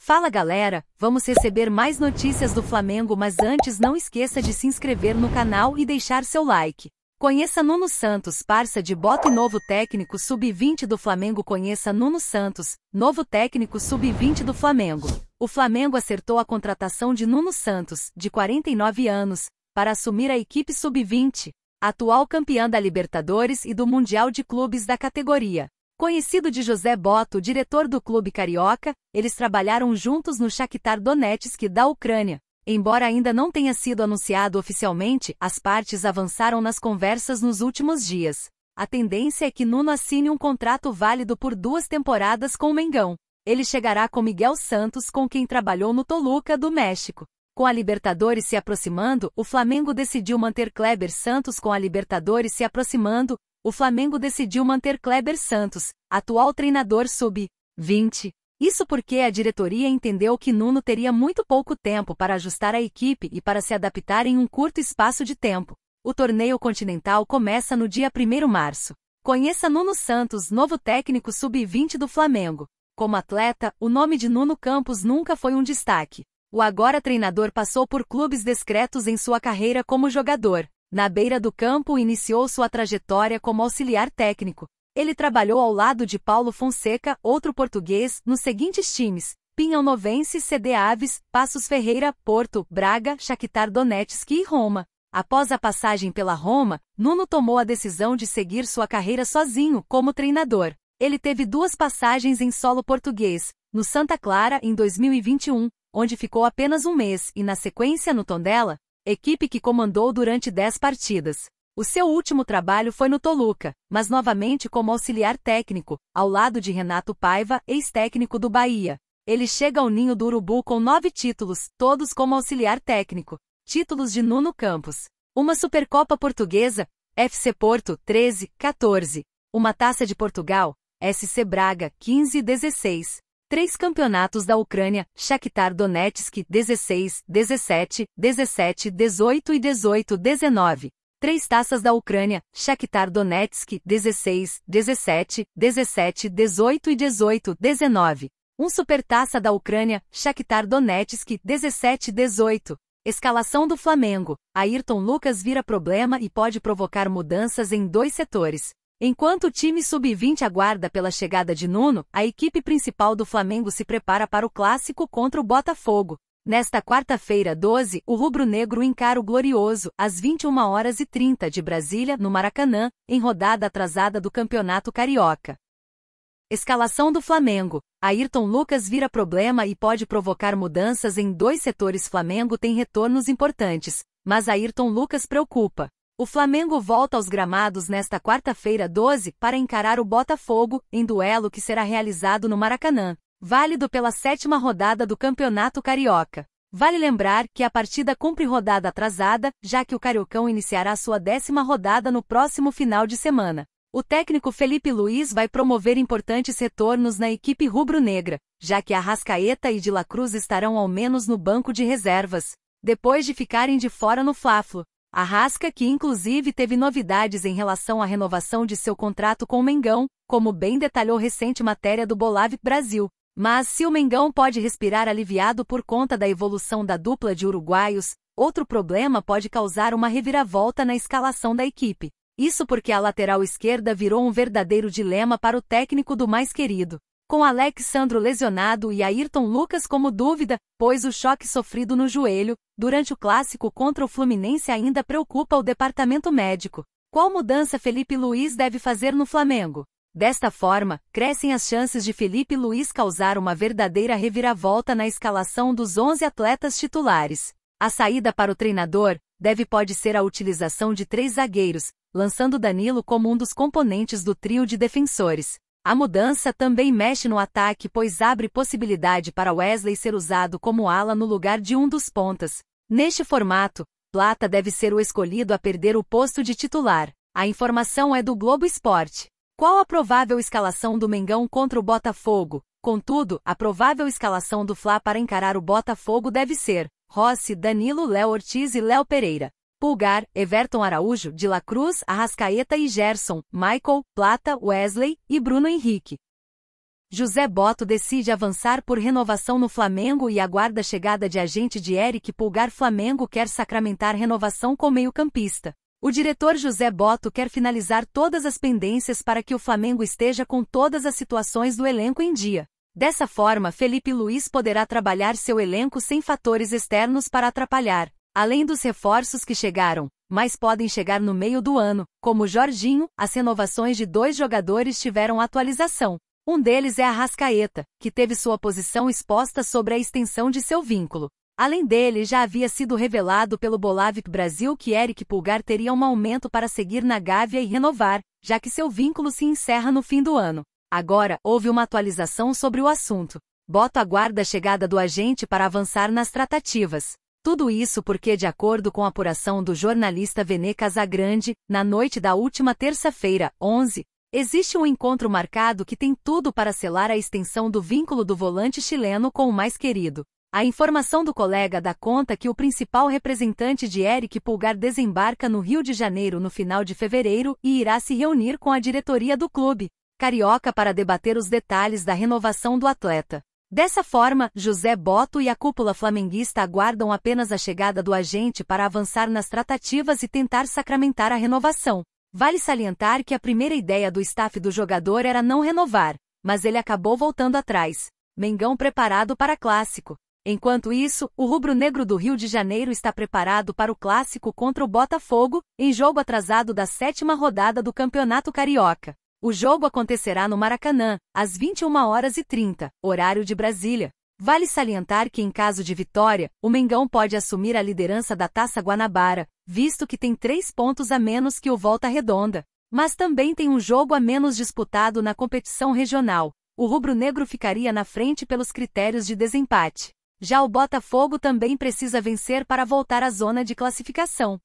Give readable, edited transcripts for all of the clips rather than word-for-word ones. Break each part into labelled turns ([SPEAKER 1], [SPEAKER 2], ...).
[SPEAKER 1] Fala galera, vamos receber mais notícias do Flamengo, mas antes não esqueça de se inscrever no canal e deixar seu like. Conheça Nuno Santos, parça de bota e novo técnico sub-20 do Flamengo. Conheça Nuno Santos, novo técnico sub-20 do Flamengo. O Flamengo acertou a contratação de Nuno Santos, de 49 anos, para assumir a equipe sub-20, atual campeã da Libertadores e do Mundial de Clubes da categoria. Conhecido de José Boto, diretor do clube carioca, eles trabalharam juntos no Shakhtar Donetsk da Ucrânia. Embora ainda não tenha sido anunciado oficialmente, as partes avançaram nas conversas nos últimos dias. A tendência é que Nuno assine um contrato válido por 2 temporadas com o Mengão. Ele chegará com Miguel Santos, com quem trabalhou no Toluca do México. Com a Libertadores se aproximando, o Flamengo decidiu manter Kleber Santos. Com a Libertadores se aproximando, o Flamengo decidiu manter Kleber Santos, atual treinador sub-20. Isso porque a diretoria entendeu que Nuno teria muito pouco tempo para ajustar a equipe e para se adaptar em um curto espaço de tempo. O torneio continental começa no dia 1º de março. Conheça Nuno Santos, novo técnico sub-20 do Flamengo. Como atleta, o nome de Nuno Campos nunca foi um destaque. O agora treinador passou por clubes discretos em sua carreira como jogador. Na beira do campo iniciou sua trajetória como auxiliar técnico. Ele trabalhou ao lado de Paulo Fonseca, outro português, nos seguintes times: Pinhão Novense, CD Aves, Passos Ferreira, Porto, Braga, Shakhtar Donetsk e Roma. Após a passagem pela Roma, Nuno tomou a decisão de seguir sua carreira sozinho, como treinador. Ele teve 2 passagens em solo português, no Santa Clara em 2021, onde ficou apenas um mês, e na sequência no Tondela, equipe que comandou durante 10 partidas. O seu último trabalho foi no Toluca, mas novamente como auxiliar técnico, ao lado de Renato Paiva, ex-técnico do Bahia. Ele chega ao ninho do Urubu com 9 títulos, todos como auxiliar técnico. Títulos de Nuno Campos: uma Supercopa Portuguesa, FC Porto, 13-14. Uma Taça de Portugal, SC Braga, 15-16. 3 campeonatos da Ucrânia, Shakhtar Donetsk, 16, 17, 17, 18 e 18, 19. 3 taças da Ucrânia, Shakhtar Donetsk, 16, 17, 17, 18 e 18, 19. 1 Supertaça da Ucrânia, Shakhtar Donetsk, 17, 18. Escalação do Flamengo: Ayrton Lucas vira problema e pode provocar mudanças em 2 setores. Enquanto o time sub-20 aguarda pela chegada de Nuno, a equipe principal do Flamengo se prepara para o clássico contra o Botafogo. Nesta quarta-feira, 12, o rubro-negro encara o Glorioso, às 21h30 de Brasília, no Maracanã, em rodada atrasada do Campeonato Carioca. Escalação do Flamengo: Ayrton Lucas vira problema e pode provocar mudanças em 2 setores. Flamengo tem retornos importantes, mas Ayrton Lucas preocupa. O Flamengo volta aos gramados nesta quarta-feira, 12, para encarar o Botafogo, em duelo que será realizado no Maracanã, válido pela 7ª rodada do Campeonato Carioca. Vale lembrar que a partida cumpre rodada atrasada, já que o Cariocão iniciará sua 10ª rodada no próximo final de semana. O técnico Felipe Luiz vai promover importantes retornos na equipe rubro-negra, já que Arrascaeta e De La Cruz estarão ao menos no banco de reservas, depois de ficarem de fora no Fla-Flu. Arrasca, que inclusive teve novidades em relação à renovação de seu contrato com o Mengão, como bem detalhou recente matéria do Bolave Brasil. Mas se o Mengão pode respirar aliviado por conta da evolução da dupla de uruguaios, outro problema pode causar uma reviravolta na escalação da equipe. Isso porque a lateral esquerda virou um verdadeiro dilema para o técnico do mais querido. Com Alex Sandro lesionado e Ayrton Lucas como dúvida, pois o choque sofrido no joelho, durante o clássico contra o Fluminense, ainda preocupa o departamento médico. Qual mudança Felipe Luiz deve fazer no Flamengo? Desta forma, crescem as chances de Felipe Luiz causar uma verdadeira reviravolta na escalação dos 11 atletas titulares. A saída para o treinador pode ser a utilização de 3 zagueiros, lançando Danilo como um dos componentes do trio de defensores. A mudança também mexe no ataque, pois abre possibilidade para Wesley ser usado como ala no lugar de um dos pontas. Neste formato, Plata deve ser o escolhido a perder o posto de titular. A informação é do Globo Esporte. Qual a provável escalação do Mengão contra o Botafogo? Contudo, a provável escalação do Fla para encarar o Botafogo deve ser Rossi, Danilo, Léo Ortiz e Léo Pereira. Pulgar, Everton Araújo, De La Cruz, Arrascaeta e Gerson, Michael, Plata, Wesley e Bruno Henrique. José Botto decide avançar por renovação no Flamengo e aguarda a chegada de agente de Eric Pulgar. Flamengo quer sacramentar renovação com meio-campista. O diretor José Botto quer finalizar todas as pendências para que o Flamengo esteja com todas as situações do elenco em dia. Dessa forma, Felipe Luiz poderá trabalhar seu elenco sem fatores externos para atrapalhar. Além dos reforços que chegaram, mas podem chegar no meio do ano, como Jorginho, as renovações de 2 jogadores tiveram atualização. Um deles é Arrascaeta, que teve sua posição exposta sobre a extensão de seu vínculo. Além dele, já havia sido revelado pelo Bolavip Brasil que Eric Pulgar teria um aumento para seguir na Gávea e renovar, já que seu vínculo se encerra no fim do ano. Agora, houve uma atualização sobre o assunto. Botto aguarda a chegada do agente para avançar nas tratativas. Tudo isso porque, de acordo com a apuração do jornalista Vene Casagrande, na noite da última terça-feira, 11, existe um encontro marcado que tem tudo para selar a extensão do vínculo do volante chileno com o mais querido. A informação do colega dá conta que o principal representante de Eric Pulgar desembarca no Rio de Janeiro no final de fevereiro e irá se reunir com a diretoria do clube carioca para debater os detalhes da renovação do atleta. Dessa forma, José Botto e a cúpula flamenguista aguardam apenas a chegada do agente para avançar nas tratativas e tentar sacramentar a renovação. Vale salientar que a primeira ideia do staff do jogador era não renovar, mas ele acabou voltando atrás. Mengão preparado para clássico. Enquanto isso, o rubro-negro do Rio de Janeiro está preparado para o clássico contra o Botafogo, em jogo atrasado da 7ª rodada do Campeonato Carioca. O jogo acontecerá no Maracanã, às 21h30, horário de Brasília. Vale salientar que em caso de vitória, o Mengão pode assumir a liderança da Taça Guanabara, visto que tem 3 pontos a menos que o Volta Redonda. Mas também tem um jogo a menos disputado na competição regional. O rubro-negro ficaria na frente pelos critérios de desempate. Já o Botafogo também precisa vencer para voltar à zona de classificação.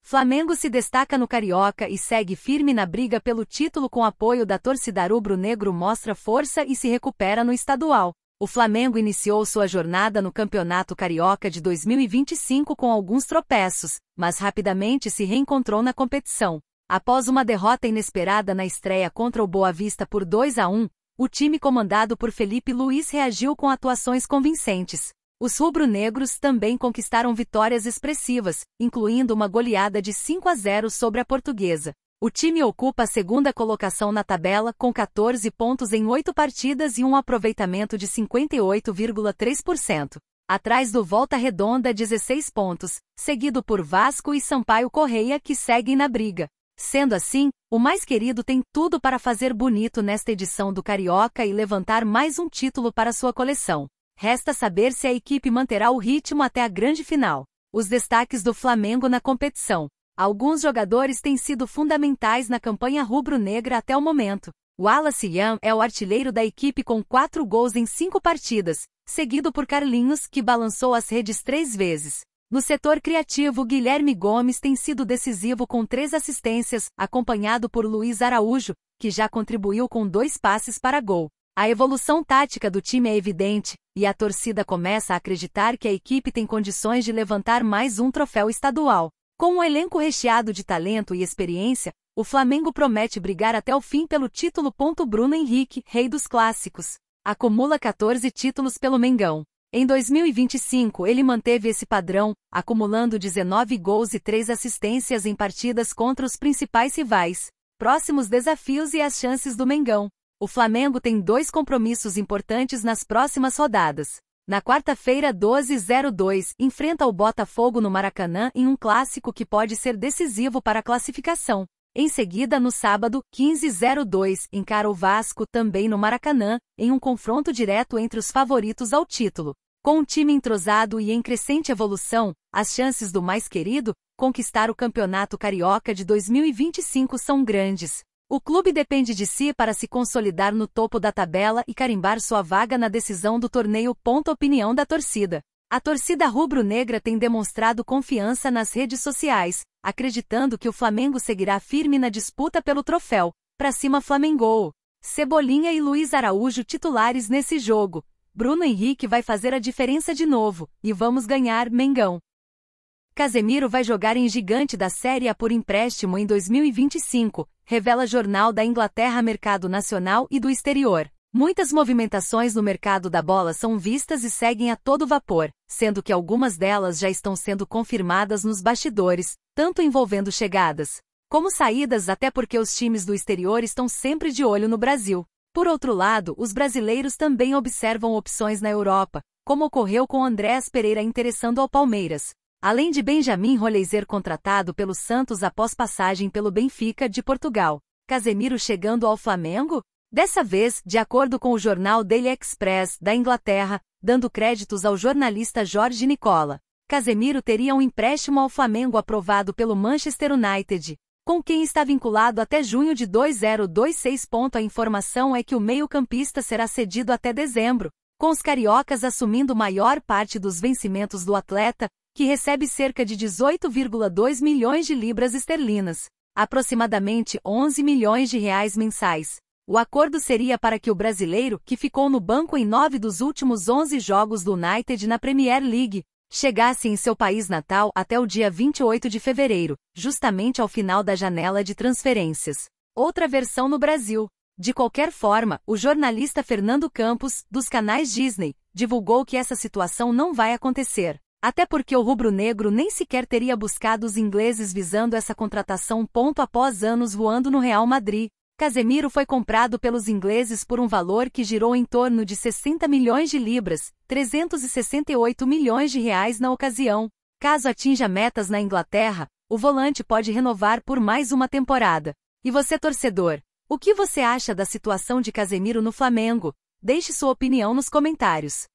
[SPEAKER 1] Flamengo se destaca no Carioca e segue firme na briga pelo título com apoio da torcida rubro-negro, mostra força e se recupera no estadual. O Flamengo iniciou sua jornada no Campeonato Carioca de 2025 com alguns tropeços, mas rapidamente se reencontrou na competição. Após uma derrota inesperada na estreia contra o Boa Vista por 2-1, o time comandado por Felipe Luiz reagiu com atuações convincentes. Os rubro-negros também conquistaram vitórias expressivas, incluindo uma goleada de 5-0 sobre a Portuguesa. O time ocupa a 2ª colocação na tabela com 14 pontos em 8 partidas e um aproveitamento de 58,3%. Atrás do Volta Redonda, 16 pontos, seguido por Vasco e Sampaio Correia, que seguem na briga. Sendo assim, o mais querido tem tudo para fazer bonito nesta edição do Carioca e levantar mais um título para sua coleção. Resta saber se a equipe manterá o ritmo até a grande final. Os destaques do Flamengo na competição. Alguns jogadores têm sido fundamentais na campanha rubro-negra até o momento. Wallace Ian é o artilheiro da equipe com 4 gols em 5 partidas, seguido por Carlinhos, que balançou as redes 3 vezes. No setor criativo, Guilherme Gomes tem sido decisivo com 3 assistências, acompanhado por Luiz Araújo, que já contribuiu com 2 passes para gol. A evolução tática do time é evidente, e a torcida começa a acreditar que a equipe tem condições de levantar mais um troféu estadual. Com um elenco recheado de talento e experiência, o Flamengo promete brigar até o fim pelo título. Bruno Henrique, rei dos clássicos, acumula 14 títulos pelo Mengão. Em 2025 ele manteve esse padrão, acumulando 19 gols e 3 assistências em partidas contra os principais rivais. Próximos desafios e as chances do Mengão. O Flamengo tem 2 compromissos importantes nas próximas rodadas. Na quarta-feira, 12/02, enfrenta o Botafogo no Maracanã em um clássico que pode ser decisivo para a classificação. Em seguida, no sábado, 15/02, encara o Vasco também no Maracanã, em um confronto direto entre os favoritos ao título. Com um time entrosado e em crescente evolução, as chances do mais querido conquistar o Campeonato Carioca de 2025 são grandes. O clube depende de si para se consolidar no topo da tabela e carimbar sua vaga na decisão do torneio. Opinião da torcida. A torcida rubro-negra tem demonstrado confiança nas redes sociais, acreditando que o Flamengo seguirá firme na disputa pelo troféu. Pra cima Flamengo! Cebolinha e Luiz Araújo titulares nesse jogo. Bruno Henrique vai fazer a diferença de novo, e vamos ganhar, Mengão. Casemiro vai jogar em Gigante da Série A por empréstimo em 2025, revela Jornal da Inglaterra. Mercado nacional e do exterior. Muitas movimentações no mercado da bola são vistas e seguem a todo vapor, sendo que algumas delas já estão sendo confirmadas nos bastidores, tanto envolvendo chegadas como saídas, até porque os times do exterior estão sempre de olho no Brasil. Por outro lado, os brasileiros também observam opções na Europa, como ocorreu com Andréas Pereira interessando ao Palmeiras. Além de Benjamin Rollet ser contratado pelo Santos após passagem pelo Benfica de Portugal. Casemiro chegando ao Flamengo? Dessa vez, de acordo com o jornal Daily Express, da Inglaterra, dando créditos ao jornalista Jorge Nicola, Casemiro teria um empréstimo ao Flamengo aprovado pelo Manchester United, com quem está vinculado até junho de 2026. A informação é que o meio-campista será cedido até dezembro, com os cariocas assumindo maior parte dos vencimentos do atleta, que recebe cerca de 18,2 milhões de libras esterlinas, aproximadamente 11 milhões de reais mensais. O acordo seria para que o brasileiro, que ficou no banco em 9 dos últimos 11 jogos do United na Premier League, chegasse em seu país natal até o dia 28 de fevereiro, justamente ao final da janela de transferências. Outra versão no Brasil. De qualquer forma, o jornalista Fernando Campos, dos canais Disney, divulgou que essa situação não vai acontecer. Até porque o rubro-negro nem sequer teria buscado os ingleses visando essa contratação. Após anos voando no Real Madrid, Casemiro foi comprado pelos ingleses por um valor que girou em torno de 60 milhões de libras, 368 milhões de reais na ocasião. Caso atinja metas na Inglaterra, o volante pode renovar por mais uma temporada. E você, torcedor, o que você acha da situação de Casemiro no Flamengo? Deixe sua opinião nos comentários.